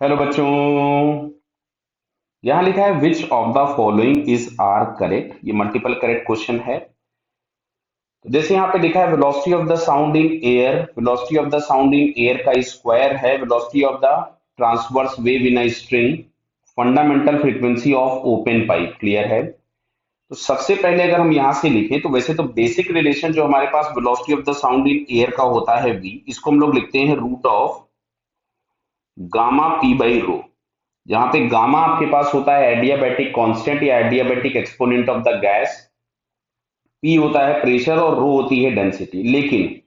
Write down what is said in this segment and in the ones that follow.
Hello बच्चों। यहां लिखा है which of the following is are correct. ये मल्टीपल करेक्ट क्वेश्चन है। तो जैसे यहाँ पे लिखा है velocity of the sound in air, velocity of the sound in air का स्क्वायर है velocity of the transverse wave in a string, fundamental frequency of open pipe. Clear है। तो सबसे पहले अगर हम यहाँ से लिखें तो वैसे तो बेसिक रिलेशन जो हमारे पास velocity of the sound in air का होता है v, इसको हम लोग लिखते हैं root of gamma P by rho. जहां पे गामा आपके पास होता है एडियाबैटिक कांस्टेंट या adiabatic exponent of the gas, P होता है प्रेशर और रो होती है डेंसिटी। लेकिन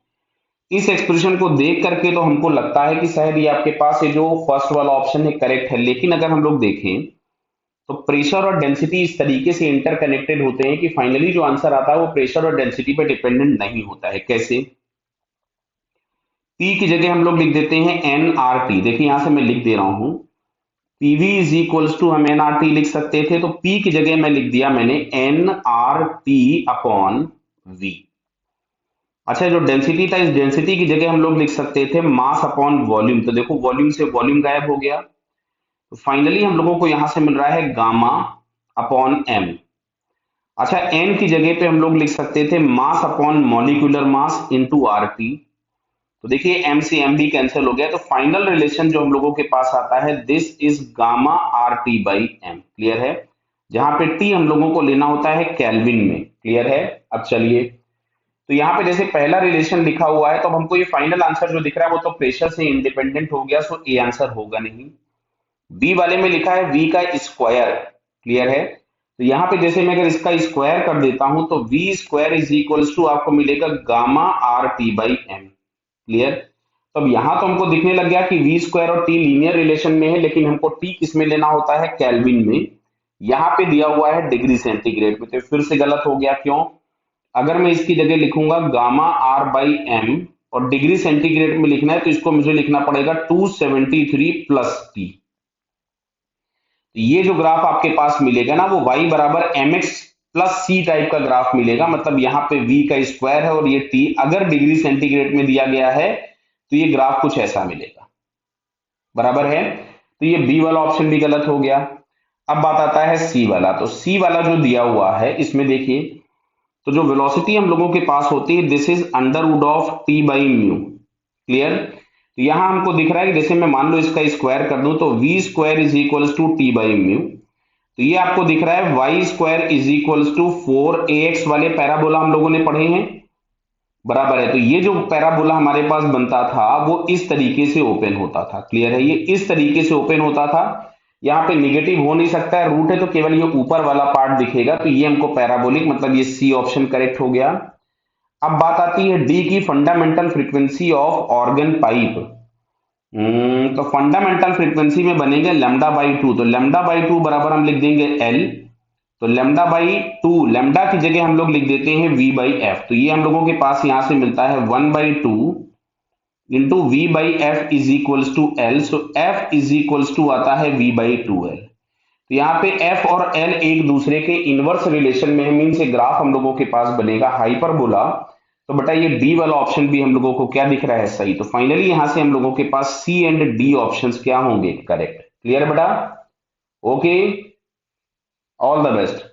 इस एक्सप्रेशन को देख करके तो हमको लगता है कि शायद ये आपके पास ये जो फर्स्ट वाला ऑप्शन है करेक्ट है। लेकिन अगर हम लोग देखें तो प्रेशर और डेंसिटी इस तरीके से इंटरकनेक्टेड होते हैं कि फाइनली जो आंसर आता है वो प्रेशर और डेंसिटी पे डिपेंडेंट नहीं होता है। कैसे? पी की जगह हम लोग लिख देते हैं एन आर टी। देखिए यहां से मैं लिख दे रहा हूं पीवी इज इक्वल्स टू, हम एन आर टी लिख सकते थे तो पी की जगह मैं लिख दिया मैंने N R T upon V. अच्छा, जो डेंसिटी था इस डेंसिटी की जगह हम लोग लिख सकते थे मास अपॉन वॉल्यूम। तो देखो वॉल्यूम से वॉल्यूम गायब हो गया। तो फाइनली हम लोगों को यहां से मिल रहा है गामा अपॉन एम। अच्छा, एन की जगह पे हम लोग लिख सकते थे mass upon molecular mass into R T. तो देखिए एम से एम भी कैंसिल हो गया। तो फाइनल रिलेशन जो हम लोगों के पास आता है this is gamma R T by M. Clear है। जहां पे टी हम लोगों को लेना होता है केल्विन में। क्लियर है। अब चलिए, तो यहाँ पे जैसे पहला रिलेशन लिखा हुआ है तो अब हमको ये फाइनल आंसर जो दिख रहा है वो तो प्रेशर से इंडिपेंडेंट हो गया, सो ए आंसर होगा नहीं। बी वाले में लिखा है वी का स्क्वायर। क्लियर है। तो यहाँ पे जैसे मैं अगर इसका स्क्वायर कर देता हूं तो V square is equals to आपको मिलेगा gamma R T by M. Clear. तो अब यहां तो हमको दिखने लग गया कि वी स्क्वायर और टी लीनियर रिलेशन में है, लेकिन हमको टी किस में लेना होता है? केल्विन में। यहाँ पे दिया हुआ है डिग्री सेंटीग्रेड में, तो फिर से गलत हो गया। क्यों? अगर मैं इसकी जगह लिखूंगा गामा आर बाई एम और डिग्री सेंटीग्रेड में लिखना है तो इसको मुझे लिखना पड़ेगा 273 प्लस टी। ये जो ग्राफ आपके पास मिलेगा ना वो y बराबर M X plus C type का ग्राफ मिलेगा। मतलब यहाँ पे v का स्क्वायर है और ये t अगर डिग्री सेंटीग्रेड में दिया गया है तो ये ग्राफ कुछ ऐसा मिलेगा। बराबर है। तो ये बी वाला ऑप्शन भी गलत हो गया। अब बात आता है सी वाला। तो सी वाला जो दिया हुआ है इसमें देखिए, तो जो वेलोसिटी हम लोगों के पास होती है this is under root of T by mu. Clear. तो यहां हमको दिख रहा है कि जैसे मैं मान लो इसका स्क्वायर कर दूं तो V square is equals to T by mu. तो ये आपको दिख रहा है Y square is equals to 4ax वाले पैराबोला हम लोगों ने पढ़े हैं। बराबर है। तो ये जो पैराबोला हमारे पास बनता था वो इस तरीके से ओपन होता था। क्लियर है। ये इस तरीके से ओपन होता था। यहाँ पे निगेटिव हो नहीं सकता है, रूट है तो केवल ये ऊपर वाला पार्ट दिखेगा। तो ये हमको पैराबोलिक, मतलब ये सी ऑप्शन करेक्ट हो गया। अब बात आती है डी की, fundamental frequency of organ pipe. तो फंडामेंटल फ्रीक्वेंसी में बनेंगे लेमडा बाई टू। तो लेमडा बाई टू बराबर हम लिख देंगे एल। तो लेमडा बाई टू, लेमडा की जगह हम लोग लिख देते हैं वी बाई एफ। तो ये हम लोगों के पास यहां से मिलता है 1/2 into V by F is equals to L. So F is equals to आता है वी बाई टू एल। तो यहाँ पे एफ और एल एक दूसरे के इनवर्स रिलेशन में है, मीन से ग्राफ हम लोगों के पास बनेगा हाइपरबोला। तो बेटा ये डी वाला ऑप्शन भी हम लोगों को क्या दिख रहा है? सही। तो फाइनली यहां से हम लोगों के पास सी एंड डी ऑप्शंस क्या होंगे? करेक्ट। क्लियर बेटा। Okay, all the best.